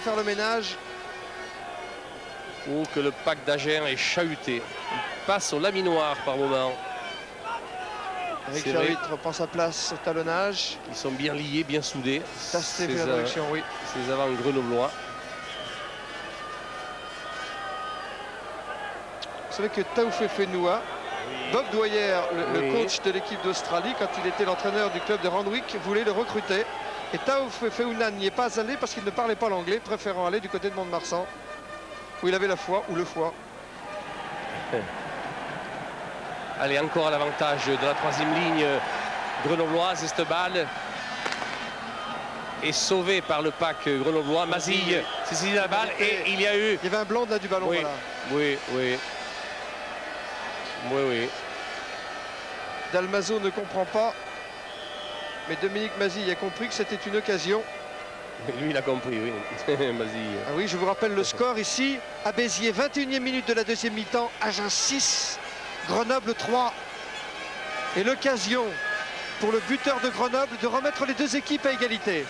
Faire le ménage. Ou que le pack d'Agen est chahuté. Il passe au laminoir par moment. Avec l'arbitre prend sa place au talonnage. Ils sont bien liés, bien soudés. Tasté fait la traduction, oui. Ces avants grenoblois. Vous savez que Taoufé Fenoua, Bob Dwyer, le coach de l'équipe d'Australie, quand il était l'entraîneur du club de Randwick, voulait le recruter. Et Taoufé Fenoua n'y est pas allé parce qu'il ne parlait pas l'anglais, préférant aller du côté de Mont-de-Marsan, où il avait la foi ou le foie. Allez, encore à l'avantage de la troisième ligne grenobloise. Cette balle est sauvée par le pack grenoblois. Mazille saisit la balle et il y a eu... Il y avait un blanc là du ballon. Oui, voilà. oui, oui. Oui, oui. Dalmazo ne comprend pas. Mais Dominique Mazille a compris que c'était une occasion. Lui, il a compris, oui. Mazille. Ah oui, je vous rappelle le score ici. À Béziers, 21e minute de la deuxième mi-temps. Agen 6, Grenoble 3. Et l'occasion pour le buteur de Grenoble de remettre les deux équipes à égalité.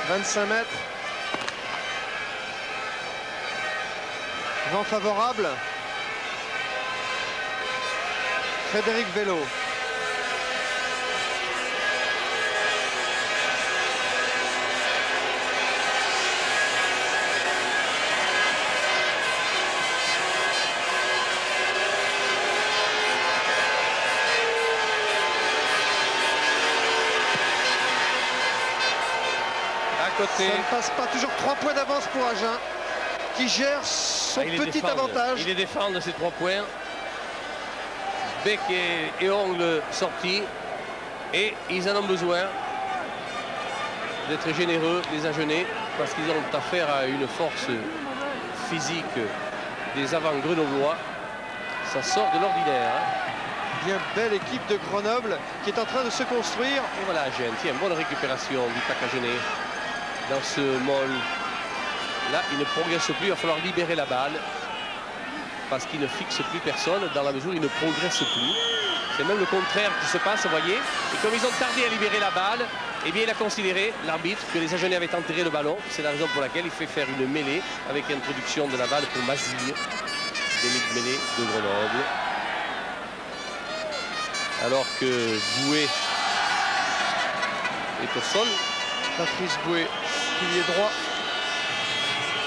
« 25 mètres. Vent favorable. Frédéric Vélo. Côté. Ça ne passe pas, toujours 3 points d'avance pour Agen qui gère son petit avantage. Il les défend de ces 3 points. Bec et ongles sortis et ils en ont besoin d'être généreux, les Agenais, parce qu'ils ont affaire à une force physique des avants grenoblois. Ça sort de l'ordinaire. Bien belle équipe de Grenoble qui est en train de se construire. Et voilà Agen, tiens, bonne récupération du pack agenais. Dans ce molle, là, il ne progresse plus. Il va falloir libérer la balle parce qu'il ne fixe plus personne dans la mesure où il ne progresse plus. C'est même le contraire qui se passe, vous voyez. Et comme ils ont tardé à libérer la balle, eh bien, il a considéré, l'arbitre, que les Agenais avaient enterré le ballon. C'est la raison pour laquelle il fait faire une mêlée avec l'introduction de la balle pour Mazille, demi-mêlée de Grenoble. Alors que Boué est au sol. Patrice Boué, pilier droit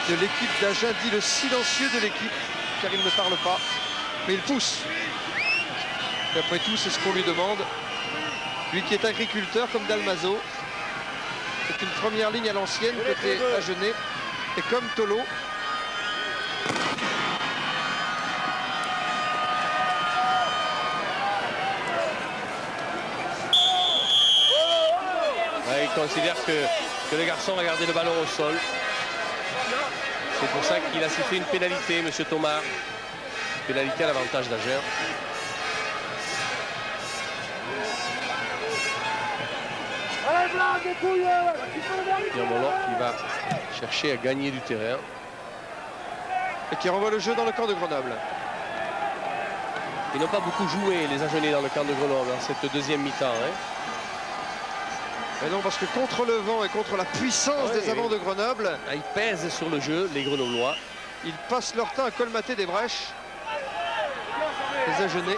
de l'équipe d'Agen, dit le silencieux de l'équipe, car il ne parle pas, mais il pousse. Et après tout, c'est ce qu'on lui demande. Lui qui est agriculteur comme Dalmazo, c'est une première ligne à l'ancienne côté agenais, et comme Tolo. Ouais, il considère que le garçon va garder le ballon au sol. C'est pour ça qu'il a sifflé une pénalité, M. Thomas. Pénalité à l'avantage d'Agen. Pierre Mollor qui va chercher à gagner du terrain. Et qui renvoie le jeu dans le camp de Grenoble. Ils n'ont pas beaucoup joué, les Agenais, dans le camp de Grenoble, dans cette deuxième mi-temps. Mais non, parce que contre le vent et contre la puissance des avants de Grenoble, ils pèsent sur le jeu, les Grenoblois. Ils passent leur temps à colmater des brèches. Les Agenais,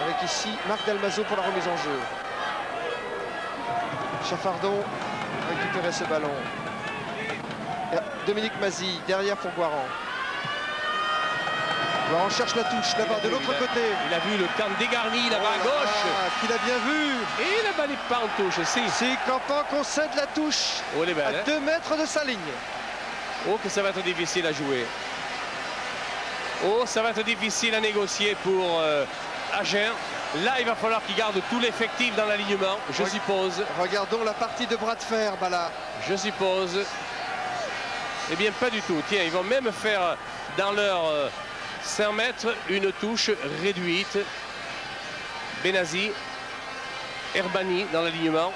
avec ici Marc Dalmazo pour la remise en jeu. Chaffardon récupérer ce ballon. Dominique Mazille derrière pour Guaran. Guaran cherche la touche là-bas de l'autre côté. Il a vu le camp dégarni là-bas à gauche. Qu'il a bien vu. Et la balle est pas en touche, si. C'est Campan concède la touche à 2 mètres de sa ligne. Oh, que ça va être difficile à jouer. Oh, ça va être difficile à négocier pour Agen. Là, il va falloir qu'il garde tout l'effectif dans l'alignement, je suppose. Regardons la partie de bras de fer, Bala. Je suppose. Eh bien, pas du tout. Tiens, ils vont même faire dans leur 5 mètres une touche réduite. Benazi, Herbani dans l'alignement.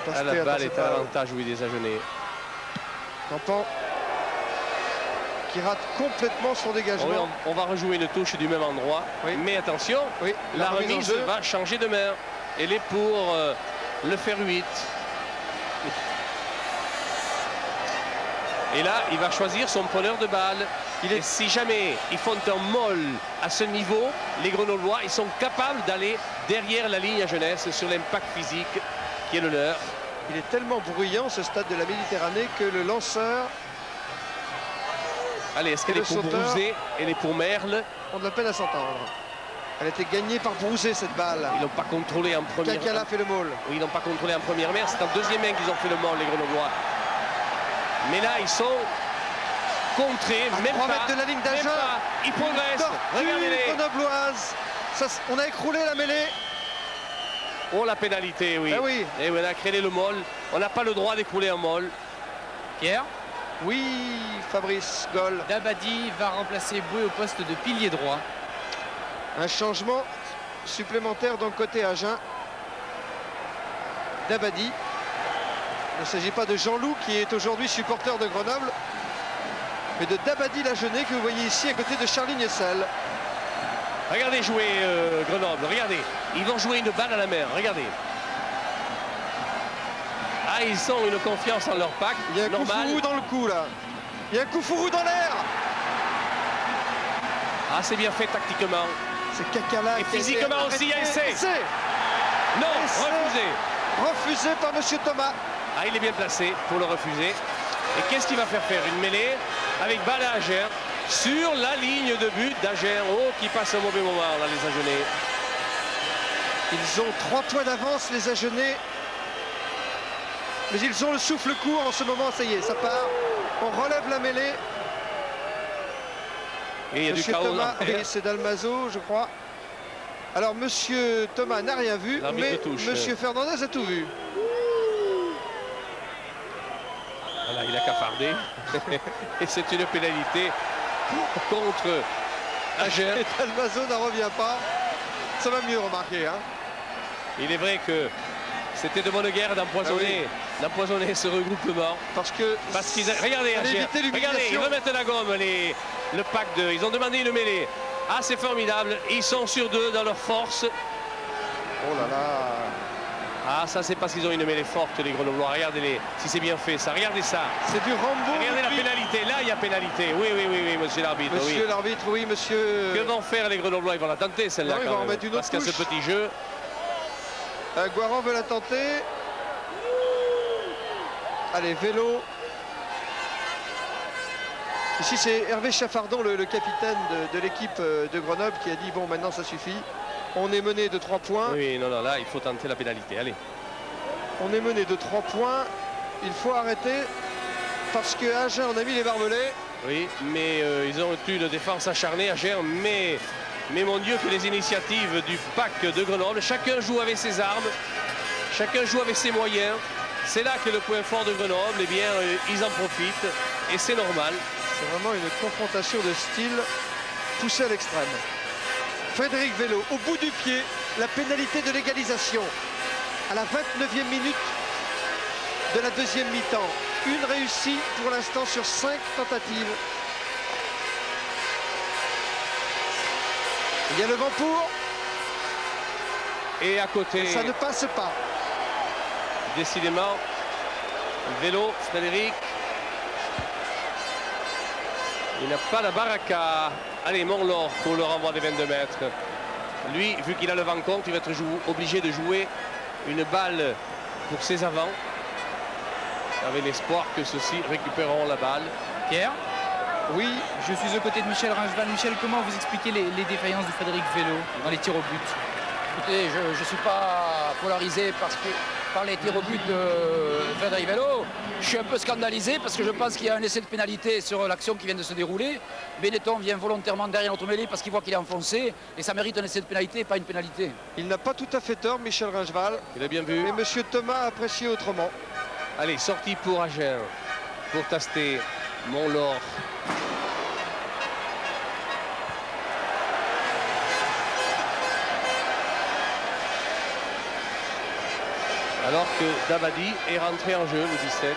La balle est à l'avantage, oui, des Agenais. Campan qui rate complètement son dégagement. Oui, on va rejouer une touche du même endroit. Oui. Mais attention, Oui, la remise en remise jeu. va changer de main. Elle est pour le fer 8. Et là, il va choisir son preneur de balle. Et si jamais ils font un molle à ce niveau, les Grenoblois, ils sont capables d'aller derrière la ligne à Jeunesse sur l'impact physique qui est le leur. Il est tellement bruyant ce stade de la Méditerranée que le lanceur, Allez, est-ce qu'elle le est pour sauteur. Brouzé? Elle est pour Merle. on a de la peine à s'entendre. Elle a été gagnée par Brouzé cette balle. Ils n'ont pas contrôlé en première. Kakala fait le maul. Oui, ils n'ont pas contrôlé en première main. C'est en deuxième main qu'ils ont fait le molle, les Grenoblois. Mais là, ils sont contrés, À même 3 pas. mètres de la ligne d'Agen. Même pas. Ils progressent. Regardez-les. Grenobloise. On a écroulé la mêlée. Oh, la pénalité, oui. Eh oui. Et on a créé le molle. On n'a pas le droit d'écrouler un molle. Pierre, Oui, Fabrice Goll. Dabadi va remplacer Boué au poste de pilier droit. Un changement supplémentaire donc côté Agen. Dabadi. Il ne s'agit pas de Jean-Loup qui est aujourd'hui supporter de Grenoble, mais de Dabadi Lagenais que vous voyez ici à côté de Charlie Niessel. Regardez jouer Grenoble. Regardez. Ils vont jouer une balle à la main. Regardez. Ah, ils ont une confiance en leur pack. Il y a un coup normal. fourou dans le coup là. Il y a un coup fourou dans l'air. Ah, c'est bien fait tactiquement. C'est Kakala. Et qui a été physiquement aussi, il y a arrêté. essai. Non, Essai. refusé. Refusé par Monsieur Thomas. Ah, il est bien placé pour le refuser. Et qu'est-ce qu'il va faire? Une mêlée avec balle à Agen sur la ligne de but d'Agen. Oh, qui passe un mauvais moment là, les Agenais. Ils ont 3 points d'avance, les Agenais. Mais ils ont le souffle court en ce moment. Ça y est, ça part. On relève la mêlée. Et il y a du Monsieur chaos. Thomas, dans- oui, c'est Dalmazo, je crois. Alors, Monsieur Thomas n'a rien vu, L'arbitre mais touche. Monsieur Fernandez a tout vu. Voilà, il a cafardé. Et c'est une pénalité contre Agen. Et Dalmazo n'en revient pas. Ça va mieux, remarquer. Hein. Il est vrai que c'était de bonne guerre d'empoisonner ce regroupement. Parce Parce qu'ils regardez, fallait Agen. éviter l'humiliation. Regardez, ils remettent la gomme, le pack 2. Ils ont demandé une mêlée. Ah, c'est formidable. Ils sont sur 2 dans leur force. Oh là là. Ah, ça, c'est parce qu'ils ont une mêlée forte, les Grenoblois. Regardez-les, si c'est bien fait, ça. Regardez ça. C'est du Rambo. Regardez la depuis- pénalité. Là, il y a pénalité. Oui, oui, oui, oui, monsieur l'arbitre. Oui. Monsieur l'arbitre, oui, monsieur. Que vont faire les Grenoblois? Ils vont la tenter, celle-là, Non, ils quand vont même. remettre une autre Parce qu'à ce touche. petit jeu, Guaran veut la tenter. Allez, vélo. Ici, c'est Hervé Chaffardon, le capitaine de l'équipe de Grenoble, qui a dit, bon, maintenant, ça suffit. On est mené de 3 points. oui, non, non, là, il faut tenter la pénalité. Allez. On est mené de 3 points. Il faut arrêter parce que Agen en a mis les barbelés. Oui, mais ils ont eu une défense acharnée à Agen, mais mon Dieu, que les initiatives du pack de Grenoble, chacun joue avec ses armes, chacun joue avec ses moyens. C'est là que le point fort de Grenoble, eh bien, ils en profitent et c'est normal. C'est vraiment une confrontation de style poussée à l'extrême. Frédéric Vélo, au bout du pied, la pénalité de l'égalisation. À la 29e minute de la deuxième mi-temps. Une réussie pour l'instant sur 5 tentatives. Il y a le vent pour, Et à côté, ça ne passe pas. décidément, Vélo, Frédéric. Il n'a pas la baraka. Allez, Montlor pour le renvoi des 22 mètres. Lui, vu qu'il a le vent contre, il va être obligé de jouer une balle pour ses avants. Avec l'espoir que ceux-ci récupéreront la balle. Pierre, Oui, je suis aux côtés de Michel Ringeval. Michel, comment vous expliquez les défaillances de Frédéric Vélo dans les tirs au but? Écoutez, je ne suis pas polarisé par les tirs au but de Frédéric Vélo. Je suis un peu scandalisé parce que je pense qu'il y a un essai de pénalité sur l'action qui vient de se dérouler. Benetton vient volontairement derrière notre mêlée parce qu'il voit qu'il est enfoncé et ça mérite un essai de pénalité et pas une pénalité. il n'a pas tout à fait tort, Michel Ringeval. Il a bien vu. Mais Monsieur Thomas a apprécié autrement. Allez, sortie pour Agen. Pour Tasté, Montlor. Alors que Dabadi est rentré en jeu, le 17.